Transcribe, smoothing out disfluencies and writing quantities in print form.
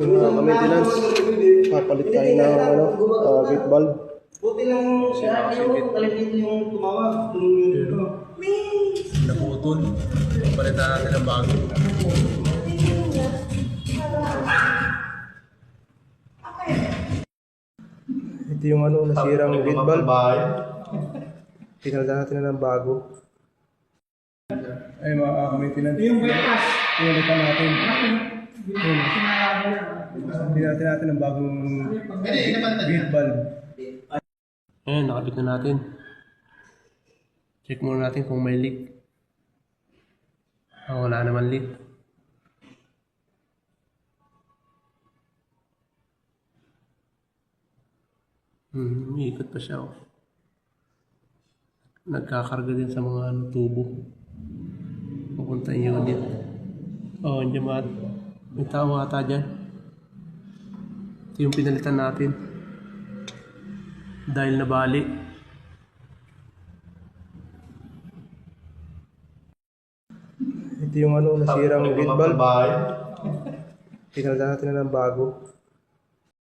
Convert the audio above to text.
Mga ka-maintenance, papalit tayo ng gate valve. Buti lang siya yung kalipit yung tumawag. Naputol. Papalitan natin ng bago. Ito yung nasirang gate valve. Pinalitan natin na ng bago. Ay mga ka-maintenance. Pinalitan natin. Pinalitan natin ng bagong gate valve. Ayan, nakabit na natin. Check muna natin kung may leak. Wala naman leak. Ikot pa siya. Nagkakarga din sa mga tubo. Pupunta yung unit. Andiyan may tao ata dyan. Ito yung pinalitan natin. Dahil nabali. Ito yung nasirang gate valve. Pinalitan natin na ng bago.